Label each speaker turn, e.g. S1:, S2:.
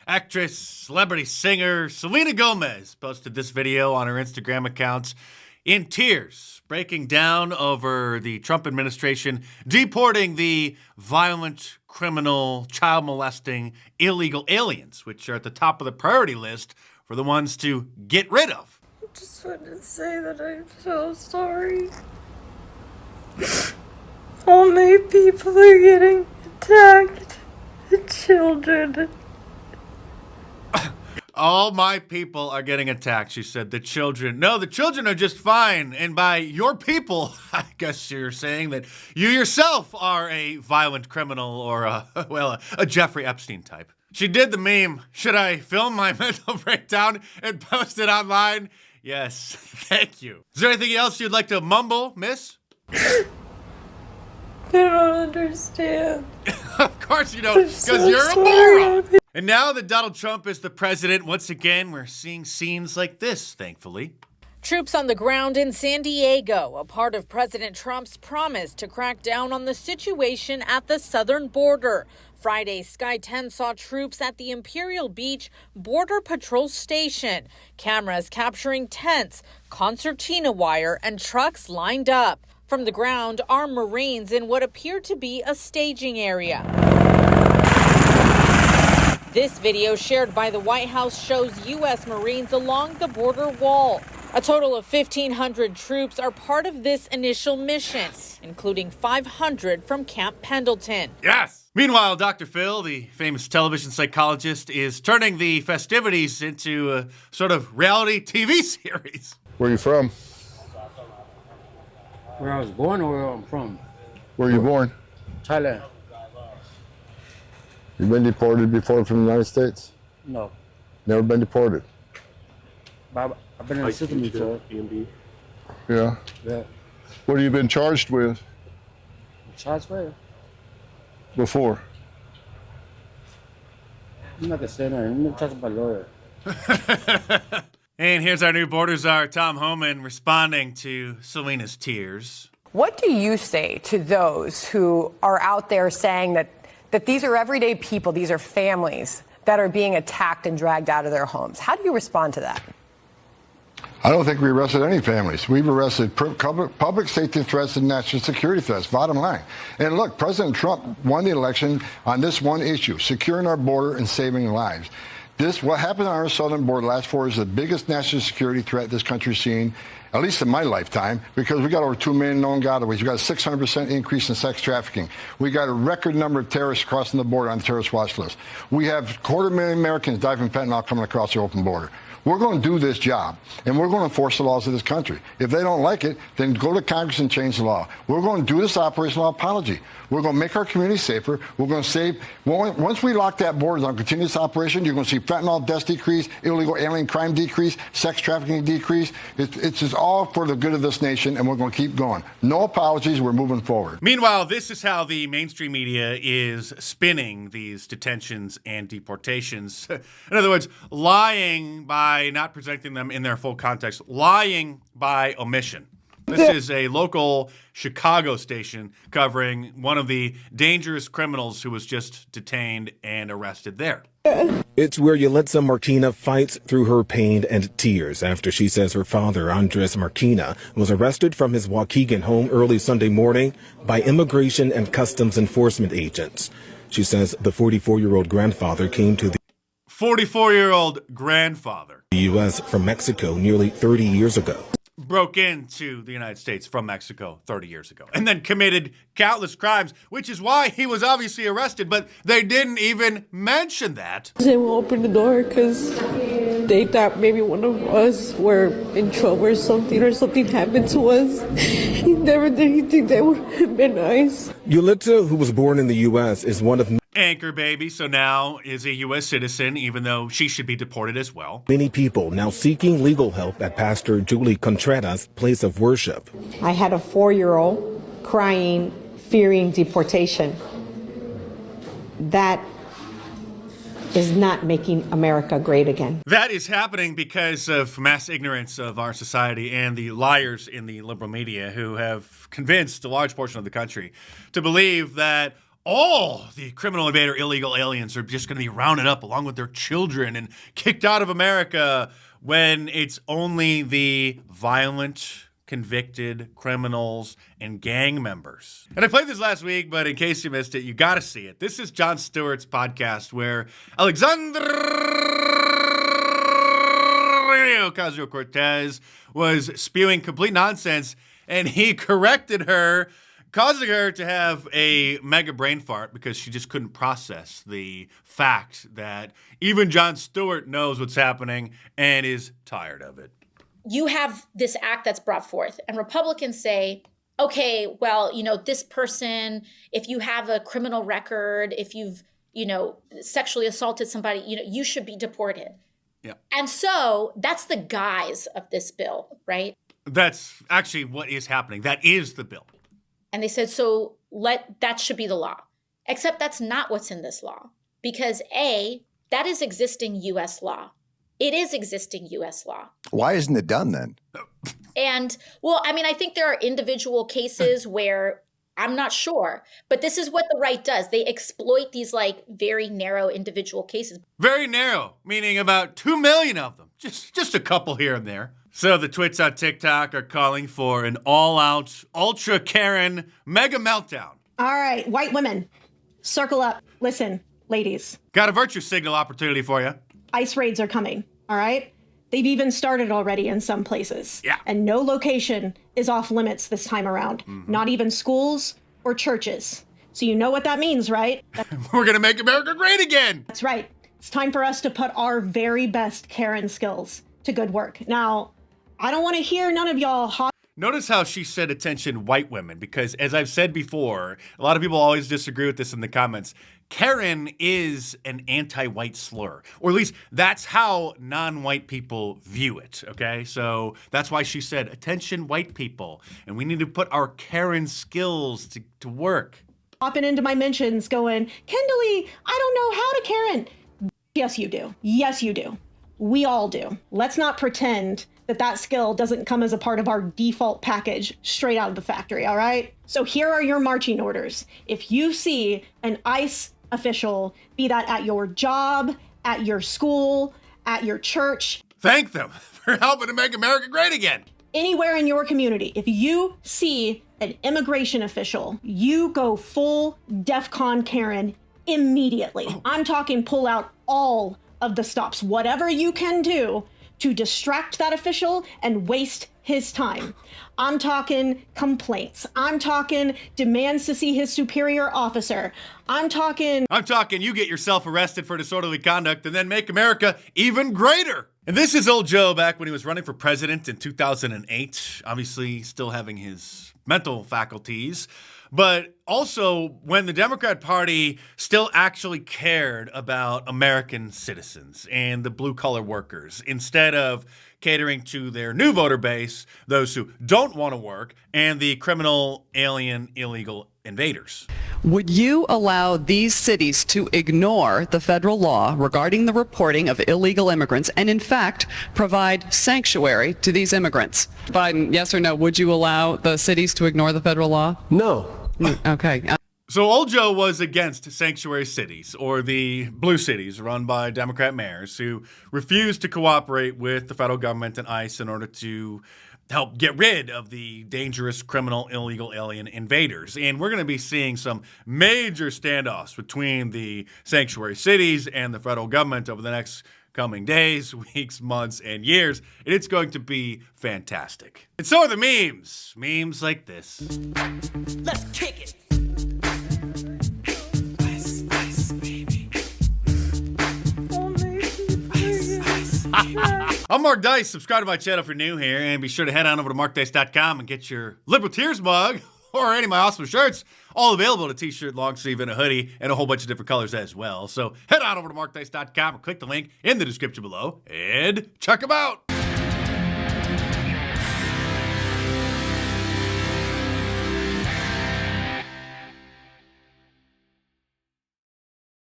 S1: Actress, celebrity singer Selena Gomez posted this video on her Instagram account in tears, breaking down over the Trump administration deporting the violent, criminal, child molesting, illegal aliens, which are at the top of the priority list for the ones to get rid of.
S2: I just wanted to say that I'm so sorry. All my people are getting attacked. The children.
S1: All my people are getting attacked, she said. The children are just fine. And by your people, I guess you're saying that you yourself are a violent criminal or a Jeffrey Epstein type. She did the meme. Should I film my mental breakdown and post it online? Yes, thank you. Is there anything else you'd like to mumble, miss?
S2: I don't understand.
S1: Of course you don't, because you're a moron. And now that Donald Trump is the president, once again, we're seeing scenes like this, thankfully.
S3: Troops on the ground in San Diego, a part of President Trump's promise to crack down on the situation at the southern border. Friday, Sky 10 saw troops at the Imperial Beach Border Patrol Station. Cameras capturing tents, concertina wire, and trucks lined up. From the ground, armed Marines in what appeared to be a staging area. This video shared by the White House shows U.S. Marines along the border wall. A total of 1,500 troops are part of this initial mission, including 500 from Camp Pendleton.
S1: Yes! Meanwhile, Dr. Phil, the famous television psychologist, is turning the festivities into a sort of reality TV series.
S4: Where are you from?
S5: Where I was born or where I'm from?
S4: Where are you born?
S5: Thailand.
S4: You been deported before from the United States?
S5: No.
S4: Never been deported?
S5: But I've been in the system before.
S4: Yeah.
S5: Yeah.
S4: What have you been charged with
S5: Charged where?
S4: before?
S5: I'm not gonna say that. I'm gonna talk to my lawyer.
S1: And here's our new border czar, Tom Homan, responding to Selena's tears.
S6: What do you say to those who are out there saying that these are everyday people, these are families that are being attacked and dragged out of their homes? How do you respond to that?
S4: I don't think we arrested any families. We've arrested public safety threats and national security threats, bottom line. And look, President Trump won the election on this one issue, securing our border and saving lives. What happened on our southern border last 4 years is the biggest national security threat this country's seen, at least in my lifetime, because we got over 2 million known gotaways. We got a 600% increase in sex trafficking. We got a record number of terrorists crossing the border on the terrorist watch list. We have 250,000 Americans die from fentanyl coming across the open border. We're going to do this job, and we're going to enforce the laws of this country. If they don't like it, then go to Congress and change the law. We're going to do this operational apology. We're going to make our community safer. We're going to save. Once we lock that border on continuous operation, you're going to see fentanyl deaths decrease, illegal alien crime decrease, sex trafficking decrease. It's just all for the good of this nation, and we're going to keep going. No apologies. We're moving forward.
S1: Meanwhile, this is how the mainstream media is spinning these detentions and deportations. In other words, lying by not presenting them in their full context, lying by omission. This is a local Chicago station covering one of the dangerous criminals who was just detained and arrested there.
S7: It's where Yelitsa Markina fights through her pain and tears after she says her father, Andres Markina, was arrested from his Waukegan home early Sunday morning by immigration and customs enforcement agents. She says the 44-year-old grandfather came to the
S1: 44-year-old grandfather.
S7: U.S. from Mexico nearly 30 years ago.
S1: Broke into the United States from Mexico 30 years ago and then committed countless crimes, which is why he was obviously arrested, but they didn't even mention that.
S2: They won't open the door because they thought maybe one of us were in trouble or something happened to us. He never did anything that would have been nice.
S7: Yulitza, who was born in the U.S., is one of
S1: anchor baby, so now is a U.S. citizen, even though she should be deported as well.
S7: Many people now seeking legal help at Pastor Julie Contreras' place of worship.
S8: I had a 4-year-old crying, fearing deportation. That is not making America great again.
S1: That is happening because of mass ignorance of our society and the liars in the liberal media who have convinced a large portion of the country to believe that all the criminal invader illegal aliens are just going to be rounded up along with their children and kicked out of America, when it's only the violent, convicted criminals and gang members. And I played this last week, but in case you missed it, you got to see it. This is Jon Stewart's podcast where Alexandria Ocasio-Cortez was spewing complete nonsense, and he corrected her, causing her to have a mega brain fart because she just couldn't process the fact that even Jon Stewart knows what's happening and is tired of it.
S9: You have this act that's brought forth, and Republicans say, okay, well, this person, if you have a criminal record, if you've, sexually assaulted somebody, you should be deported.
S1: Yeah.
S9: And so that's the guise of this bill, right?
S1: That's actually what is happening. That is the bill.
S9: And they said, so that should be the law. Except that's not what's in this law. Because A, that is existing U.S. law. It is existing U.S. law.
S10: Why isn't it done then?
S9: And, I think there are individual cases where I'm not sure. But this is what the right does. They exploit these, very narrow individual cases.
S1: Very narrow, meaning about 2 million of them. Just a couple here and there. So the twits on TikTok are calling for an all-out, ultra-Karen mega meltdown.
S11: All right, white women, circle up. Listen, ladies.
S1: Got a virtue signal opportunity for you.
S11: ICE raids are coming, all right? They've even started already in some places.
S1: Yeah.
S11: And no location is off limits this time around.
S1: Mm-hmm.
S11: Not even schools or churches. So you know what that means, right?
S1: We're going to make America great again.
S11: That's right. It's time for us to put our very best Karen skills to good work. Now, I don't want to hear none of y'all
S1: Notice how she said attention white women, because as I've said before, a lot of people always disagree with this in the comments. Karen is an anti-white slur, or at least that's how non-white people view it, okay? So that's why she said, attention white people, and we need to put our Karen skills to work.
S11: Hopping into my mentions going, Kendall-y, I don't know how to Karen. Yes, you do. Yes, you do. We all do. Let's not pretend that skill doesn't come as a part of our default package straight out of the factory, all right? So here are your marching orders. If you see an ICE official, be that at your job, at your school, at your church.
S1: Thank them for helping to make America great again.
S11: Anywhere in your community, if you see an immigration official, you go full DEFCON Karen immediately. I'm talking pull out all of the stops, whatever you can do to distract that official and waste his time. I'm talking complaints. I'm talking demands to see his superior officer. I'm talking
S1: you get yourself arrested for disorderly conduct and then make America even greater. And this is old Joe back when he was running for president in 2008, obviously still having his mental faculties. But also when the Democrat Party still actually cared about American citizens and the blue-collar workers instead of catering to their new voter base, those who don't want to work, and the criminal, alien, illegal invaders.
S12: Would you allow these cities to ignore the federal law regarding the reporting of illegal immigrants and, in fact, provide sanctuary to these immigrants? Biden, yes or no, would you allow the cities to ignore the federal law?
S13: No.
S12: Okay.
S1: So old Joe was against sanctuary cities, or the blue cities run by Democrat mayors who refused to cooperate with the federal government and ICE in order to help get rid of the dangerous criminal illegal alien invaders. And we're going to be seeing some major standoffs between the sanctuary cities and the federal government over the next coming days, weeks, months, and years. And it's going to be fantastic. And so are the memes. Memes like this.
S14: Let's kick it.
S1: I'm Mark Dice. Subscribe to my channel if you're new here, and be sure to head on over to markdice.com and get your Liberal Tears mug or any of my awesome shirts, all available in a t-shirt, long sleeve, and a hoodie, and a whole bunch of different colors as well. So head on over to markdice.com or click the link in the description below and check them out.